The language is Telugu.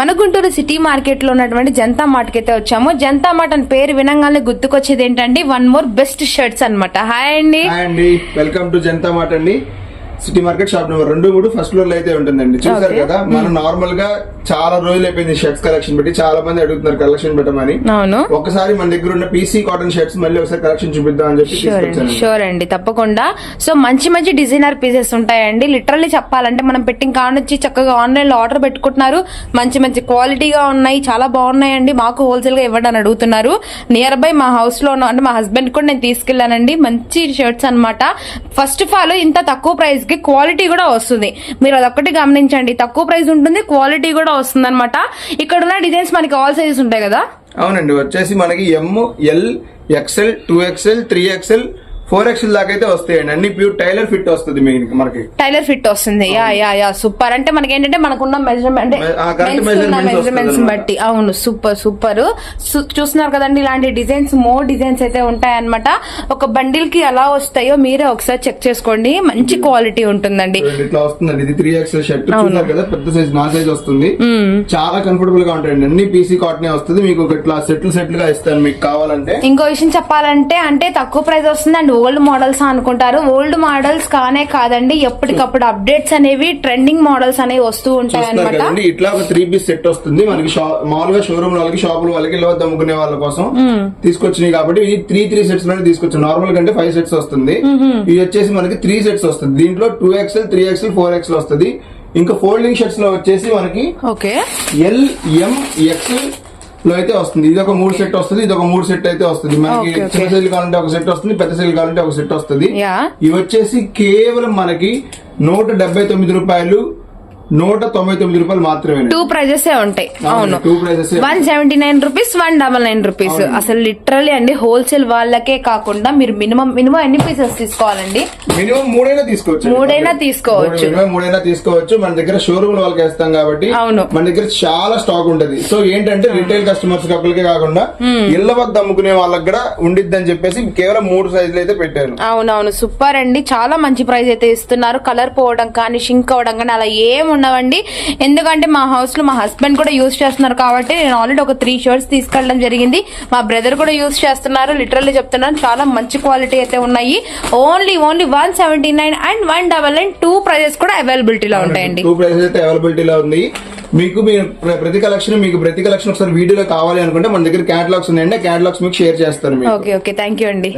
మన గుంటూరు సిటీ మార్కెట్ లో ఉన్నటువంటి జనతా మార్ట్ కి అయితే వచ్చాము. జనతా మార్ట్ అని పేరు వినంగానే గుర్తుకొచ్చేది ఏంటండి, వన్ మోర్ బెస్ట్ షర్ట్స్ అన్నమాట. హాయ్ అండి, వెల్కమ్ టు జనతా మార్ట్ అండి. City market shop number 2 first floor లో అయితే ఉంటుందండి. చూసారు కదా, మనం నార్మల్ గా చాలా రోజులు అయిపోయింది షర్ట్స్ కలెక్షన్ పెట్టి. చాలా మంది అడుగుతున్నారు కలెక్షన్ పెట్టమని. ఒకసారి మన దగ్గర ఉన్న పీసీ కాటన్ షర్ట్స్ మళ్ళీ ఒకసారి కలెక్షన్ చూపిద్దాం అని చెప్పి. షూర్ అండి, తప్పకుండా. సో మంచి మంచి డిజైనర్ పీసెస్ ఉంటాయండి. లిటరల్లీ చెప్పాలంటే మనం పెట్టిన కాడ నుంచి చక్కగా ఆన్లైన్ లో ఆర్డర్ పెట్టుకుంటున్నారు. మంచి మంచి క్వాలిటీగా ఉన్నాయి, చాలా బాగున్నాయండి. మాకు హోల్సేల్ గా ఇవ్వండి అని అడుగుతున్నారు. నియర్ బై మా హౌస్ లో అంటే మా హస్బెండ్ కూడా నేను తీసుకెళ్లానండి. మంచి షర్ట్స్ అన్నమాట. ఫస్ట్ ఆఫ్ ఆల్ ఇంత తక్కువ ప్రైస్ కి క్వాలిటీ కూడా వస్తుంది. మీరు అదొక్కటి గమనించండి, తక్కువ ప్రైస్ ఉంటుంది, క్వాలిటీ కూడా వస్తుంది అనమాట. ఇక్కడ ఉన్న డిజైన్స్ మనకి ఆల్ సైజెస్ ఉంటాయి కదా. అవునండి, వచ్చేసి మనకి ML, XL, 2XL, 3XL, 4XL దాకా అయితే వస్తాయండి. అన్ని ప్యూర్ టైలర్ ఫిట్ వస్తుంది. మనకి టైలర్ ఫిట్ వస్తుంది. Yeah super. అంటే మనకి ఏంటంటే మనకున్న మెజర్మెంట్స్ బట్టి. అవును, సూపర్. చూస్తున్నారు కదండి, ఇలాంటి డిజైన్స్ మోర్ డిజైన్స్ అయితే ఉంటాయన్నమాట. ఒక బండిల్ కి ఎలా వస్తాయో మీరే ఒకసారి చెక్ చేసుకోండి. మంచి క్వాలిటీ ఉంటుందండి. ఇట్లా వస్తుందండి. ఇది 3XL షర్ట్ చూస్తున్నారు కదా, పెద్ద సైజ్ నా సైజ్ వస్తుంది. చాలా కంఫర్టబుల్ గా ఉంటాయండి. అన్ని పీసీ కాటన్ వస్తుంది. మీకు ఇట్లా సెట్లు గా ఇస్తాను మీకు కావాలంటే. ఇంకో విషయం చెప్పాలంటే, అంటే తక్కువ ప్రైస్ వస్తుంది అండ్ ఓల్డ్ మోడల్స్ అనుకుంటారు. ఓల్డ్ మోడల్స్ కానే కాదండి, ఎప్పటికప్పుడు అప్డేట్స్ అనేవి, ట్రెండింగ్ మోడల్స్ అనేవి వస్తూ ఉంటాయి అన్నమాట. ఇట్లా ఒక 3 పీస్ సెట్ వస్తుంది మనకి. మామూలుగా షోరూమ్ వాళ్ళకి, షాపుల వాళ్ళకి, ఇలా అమ్ముకునే వాళ్ళ కోసం తీసుకొచ్చినాయి కాబట్టి ఇది 3 సెట్స్ లోనే తీసుకొచ్చాం. నార్మల్ కంటే 5 సెట్స్ వస్తుంది. ఇది వచ్చేసి మనకి 3 సెట్స్ వస్తుంది. దీంట్లో 2XL, 3XL, 4XL వస్తుంది. ఇంకా ఫోల్డింగ్ షర్ట్స్ లో వచ్చేసి మనకి L, M, XL లో అయితే వస్తుంది. ఇది ఒక 3 సెట్ వస్తుంది. ఇది ఒక 3 సెట్ అయితే వస్తుంది. మనకి చిన్న సైజు కావాలంటే ఒక సెట్ వస్తుంది, పెద్ద సైజు కావాలంటే ఒక సెట్ వస్తుంది. ఇవి వచ్చేసి కేవలం మనకి 179 రూపాయలు, 199 రూపాయలు మాత్రమే. 2 ప్రైజెస్ ఉంటాయి. అవును, 179 రూపీస్, 199 రూపీస్. అసలు లిటరలీ అండి, హోల్సేల్ వాళ్ళకే కాకుండా మీరు మినిమం ఎన్ని పీసెస్ తీసుకోవాలండి? మినిమం 3 తీసుకోవచ్చు. మన దగ్గర షోరూమ్ వాళ్ళకి వేస్తాం కాబట్టి మన దగ్గర చాలా స్టాక్ ఉంటది. సో ఏంటంటే రిటైల్ కస్టమర్స్ కప్పులకే కాకుండా ఇళ్ల వద్ద అమ్ముకునే వాళ్ళకి కూడా ఉండిద్ది అని చెప్పేసి కేవలం 3 సైజులు అయితే పెట్టాను. అవునవును, సూపర్ అండి. చాలా మంచి ప్రైస్ అయితే ఇస్తున్నారు. కలర్ పోవడం కానీ, షింక్ అవడం కానీ అలా ఏం ఉండవండి. ఎందుకంటే మా హౌస్ లో మా హస్బెండ్ కూడా యూజ్ చేస్తున్నారు కాబట్టి నేను ఆల్రెడీ ఒక 3 షర్ట్స్ తీసుకెళ్ళడం జరిగింది. మా బ్రదర్ కూడా యూజ్ చేస్తున్నారు. లిటరల్లీ చెప్తున్నాను, చాలా మంచి క్వాలిటీ అయితే ఉన్నాయి. ఓన్లీ 179 అండ్ 199 2 ప్రైజెస్ కూడా అవైలబిలిటీలో ఉంటాయండి. 2 ప్రైజెస్ అయితే అవైలబిలిటీలో ఉంది. మీకు ప్రతి కలెక్షన్ ఒకసారి వీడియోలో కావాలి అనుకుంటే మన దగ్గర క్యాటలాగ్స్ ఉన్నాయండి. క్యాటలాగ్స్ మీకు షేర్ చేస్తాను. ఓకే, థ్యాంక్ యూ అండి.